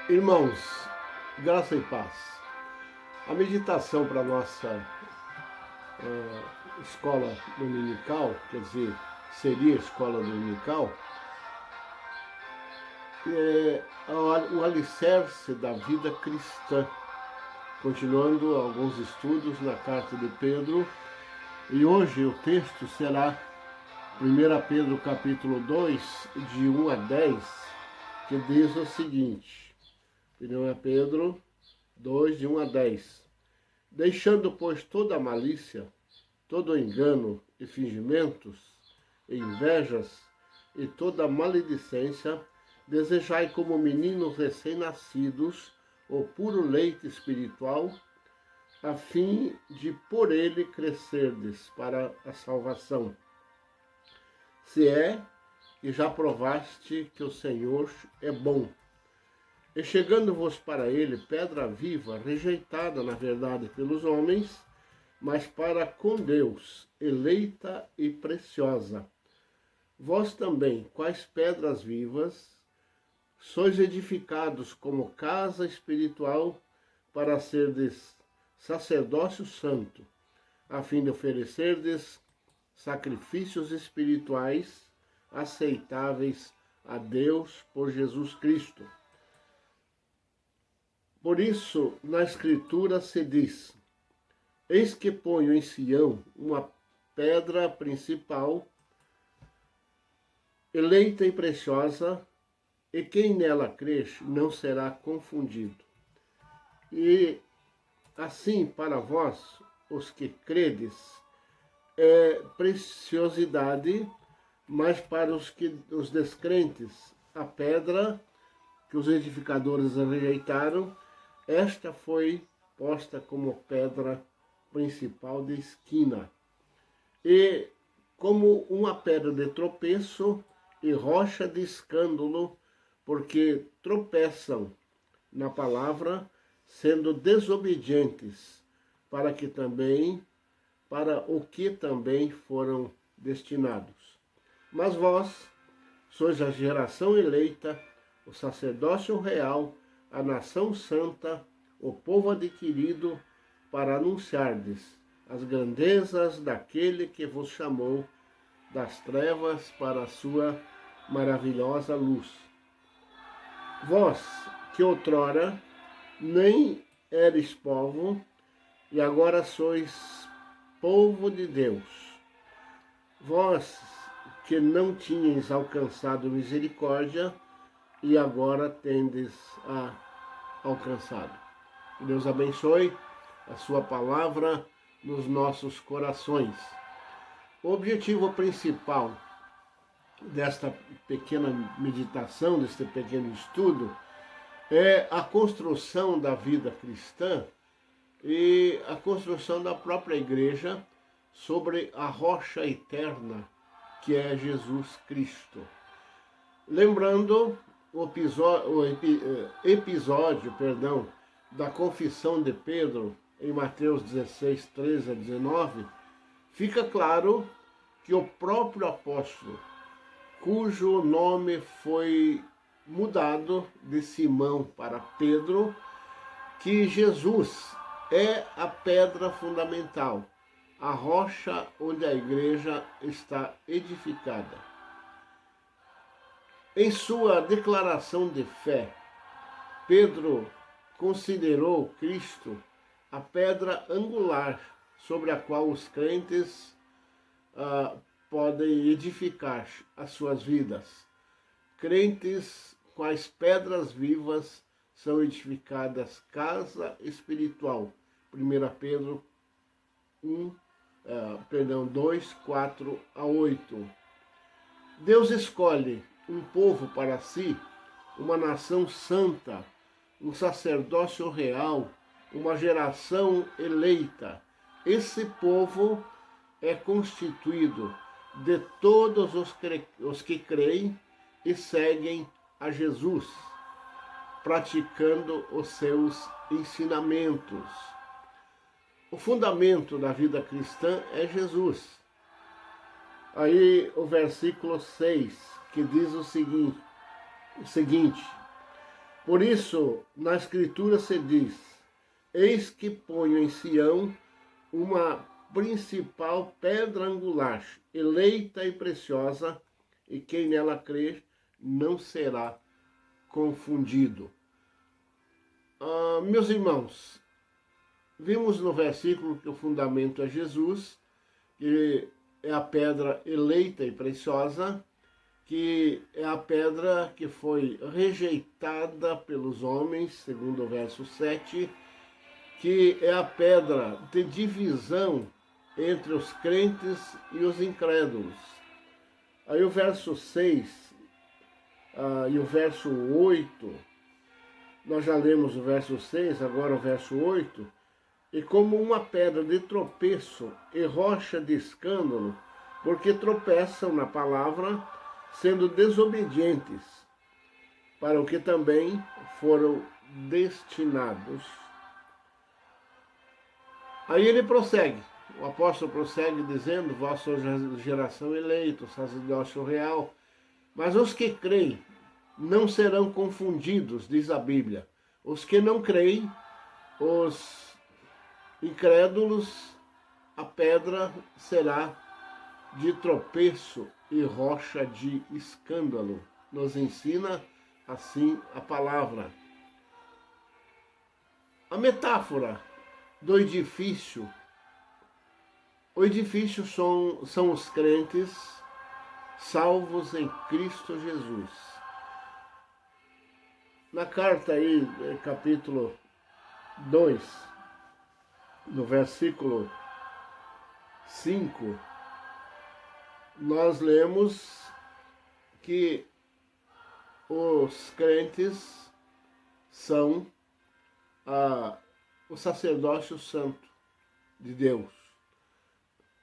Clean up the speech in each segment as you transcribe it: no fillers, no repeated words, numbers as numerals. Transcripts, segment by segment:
Irmãos, graça e paz. A meditação para a nossa escola dominical, quer dizer, seria escola dominical, é o alicerce da vida cristã. Continuando alguns estudos na carta de Pedro, e hoje o texto será 1 Pedro capítulo 2, de 1 a 10, que diz o seguinte: 1 Pedro 2, de 1 a 10. Deixando, pois, toda a malícia, todo o engano e fingimentos, e invejas e toda maledicência, desejai como meninos recém-nascidos o puro leite espiritual, a fim de por ele crescerdes para a salvação. Se é que já provaste que o Senhor é bom. E chegando-vos para ele, pedra viva, rejeitada, na verdade, pelos homens, mas para com Deus, eleita e preciosa. Vós também, quais pedras vivas, sois edificados como casa espiritual para serdes sacerdócio santo, a fim de oferecerdes sacrifícios espirituais aceitáveis a Deus por Jesus Cristo. Por isso, na Escritura se diz: eis que ponho em Sião uma pedra principal, eleita e preciosa, e quem nela crer não será confundido. E assim, para vós, os que credes, é preciosidade, mas para os descrentes, a pedra que os edificadores rejeitaram, esta foi posta como pedra principal de esquina, e como uma pedra de tropeço e rocha de escândalo, porque tropeçam na palavra, sendo desobedientes, para o que também foram destinados. Mas vós sois a geração eleita, o sacerdócio real, a nação santa, o povo adquirido, para anunciardes as grandezas daquele que vos chamou das trevas para a sua maravilhosa luz. Vós, que outrora nem eres povo, e agora sois povo de Deus. Vós, que não tinhas alcançado misericórdia, e agora tendes alcançado. Que Deus abençoe a sua palavra nos nossos corações. O objetivo principal desta pequena meditação, deste pequeno estudo, é a construção da vida cristã e a construção da própria igreja sobre a rocha eterna que é Jesus Cristo. Lembrando o episódio da confissão de Pedro em Mateus 16, 13 a 19, fica claro que o próprio apóstolo, cujo nome foi mudado de Simão para Pedro, que Jesus é a pedra fundamental, a rocha onde a igreja está edificada. Em sua declaração de fé, Pedro considerou Cristo a pedra angular sobre a qual os crentes podem edificar as suas vidas. Crentes quais pedras vivas são edificadas casa espiritual. 1 Pedro 2, 4 a 8. Deus escolhe um povo para si, uma nação santa, um sacerdócio real, uma geração eleita. Esse povo é constituído de todos os que creem e seguem a Jesus, praticando os seus ensinamentos. O fundamento da vida cristã é Jesus. Aí o versículo 6, que diz o seguinte: por isso, na Escritura se diz: eis que ponho em Sião uma principal pedra angular, eleita e preciosa, e quem nela crer não será confundido. Meus irmãos, vimos no versículo que o fundamento é Jesus, que é a pedra eleita e preciosa, que é a pedra que foi rejeitada pelos homens, segundo o verso 7, que é a pedra de divisão entre os crentes e os incrédulos. Aí o verso 6 e o verso 8, nós já lemos o verso 6, agora o verso 8, e como uma pedra de tropeço e rocha de escândalo, porque tropeçam na palavra, sendo desobedientes, para o que também foram destinados. Aí ele prossegue: o apóstolo prossegue dizendo: vós sois geração eleita, sacerdócio real, mas os que creem não serão confundidos, diz a Bíblia. Os que não creem, os incrédulos, a pedra será de tropeço e rocha de escândalo. Nos ensina assim a palavra. A metáfora do edifício. O edifício são os crentes salvos em Cristo Jesus. Na carta aí, capítulo 2, no versículo 5, nós lemos que os crentes são o sacerdócio santo de Deus.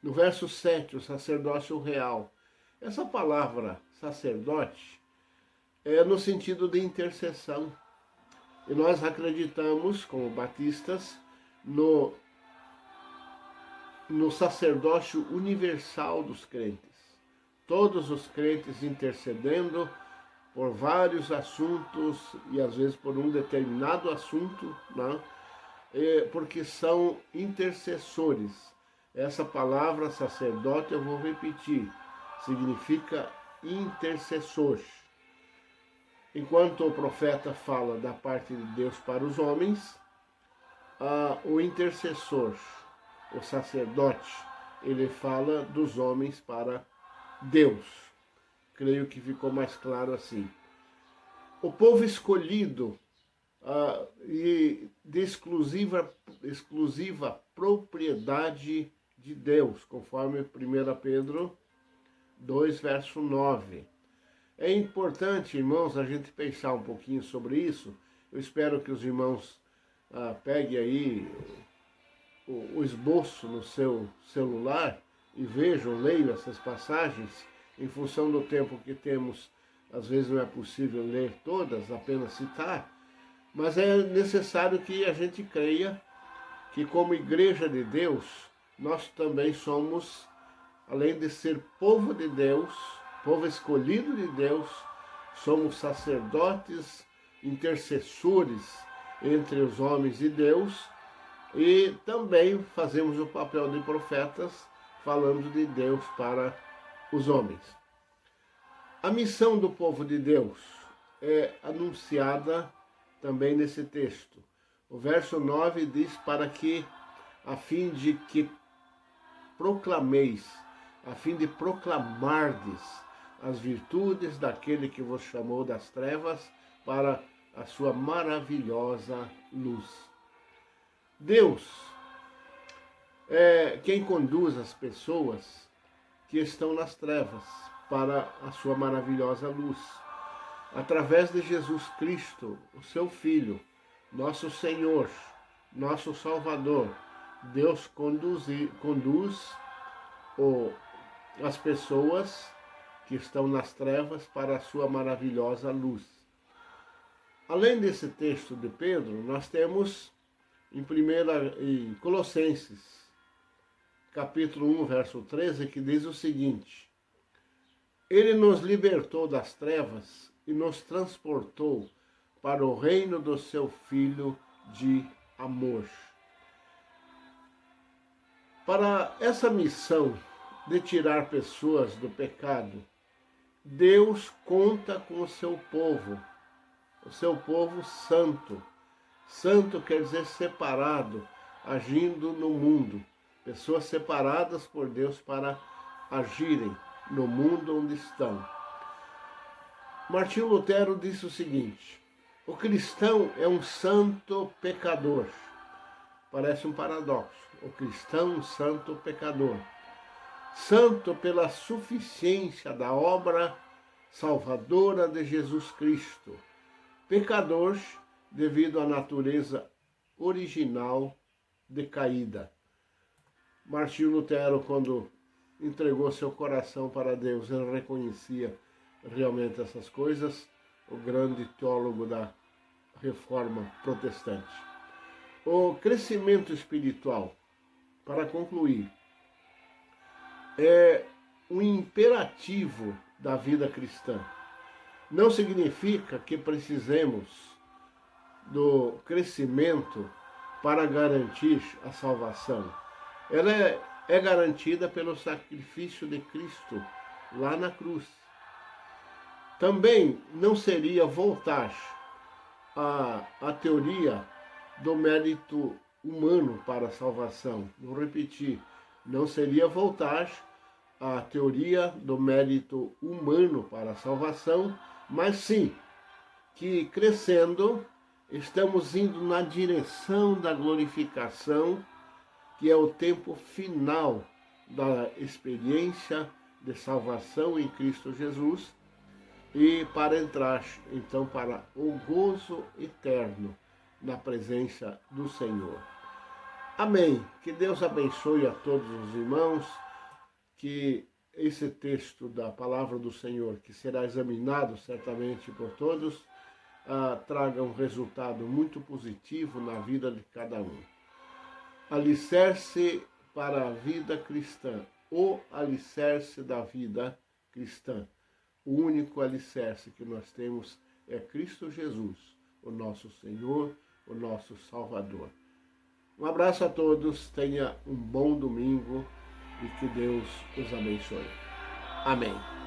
No verso 7, o sacerdócio real. Essa palavra sacerdote é no sentido de intercessão. E nós acreditamos, como batistas, no sacerdócio universal dos crentes. Todos os crentes intercedendo por vários assuntos e às vezes por um determinado assunto, né? Porque são intercessores. Essa palavra sacerdote, eu vou repetir, significa intercessor. Enquanto o profeta fala da parte de Deus para os homens, o intercessor, o sacerdote, ele fala dos homens para Deus. Creio que ficou mais claro assim. O povo escolhido e de exclusiva propriedade de Deus, conforme 1 Pedro 2, verso 9. É importante, irmãos, a gente pensar um pouquinho sobre isso. Eu espero que os irmãos peguem aí o esboço no seu celular e vejam, leiam essas passagens. Em função do tempo que temos, às vezes não é possível ler todas, apenas citar, mas é necessário que a gente creia que, como igreja de Deus, nós também somos, além de ser povo de Deus, povo escolhido de Deus, somos sacerdotes, intercessores entre os homens e Deus, e também fazemos o papel de profetas, falando de Deus para os homens. A missão do povo de Deus é anunciada também nesse texto. O verso 9 diz: para que, a fim de que proclameis, a fim de proclamardes as virtudes daquele que vos chamou das trevas para a sua maravilhosa luz. Deus é quem conduz as pessoas que estão nas trevas para a sua maravilhosa luz. Através de Jesus Cristo, o seu Filho, nosso Senhor, nosso Salvador, Deus conduz as pessoas que estão nas trevas para a sua maravilhosa luz. Além desse texto de Pedro, nós temos em Colossenses, capítulo 1, verso 13, que diz o seguinte: Ele nos libertou das trevas e nos transportou para o reino do seu Filho de amor. Para essa missão de tirar pessoas do pecado, Deus conta com o seu povo santo. Santo quer dizer separado, agindo no mundo. Pessoas separadas por Deus para agirem no mundo onde estão. Martinho Lutero disse o seguinte: o cristão é um santo pecador. Parece um paradoxo. O cristão, um santo pecador. Santo pela suficiência da obra salvadora de Jesus Cristo. Pecador devido à natureza original decaída. Martinho Lutero, quando entregou seu coração para Deus, ele reconhecia realmente essas coisas, o grande teólogo da Reforma Protestante. O crescimento espiritual para concluir, é um imperativo da vida cristã. Não significa que precisemos do crescimento para garantir a salvação. Ela é garantida pelo sacrifício de Cristo lá na cruz. Também não seria voltar à teoria do mérito humano para a salvação. Vou repetir, não seria voltar à teoria do mérito humano para a salvação, mas sim que crescendo estamos indo na direção da glorificação, que é o tempo final da experiência de salvação em Cristo Jesus, e para entrar então para o gozo eterno na presença do Senhor. Amém. Que Deus abençoe a todos os irmãos, que esse texto da palavra do Senhor, que será examinado certamente por todos, traga um resultado muito positivo na vida de cada um. Alicerce para a vida cristã, o alicerce da vida cristã. O único alicerce que nós temos é Cristo Jesus, o nosso Senhor, o nosso Salvador. Um abraço a todos, tenha um bom domingo e que Deus os abençoe. Amém.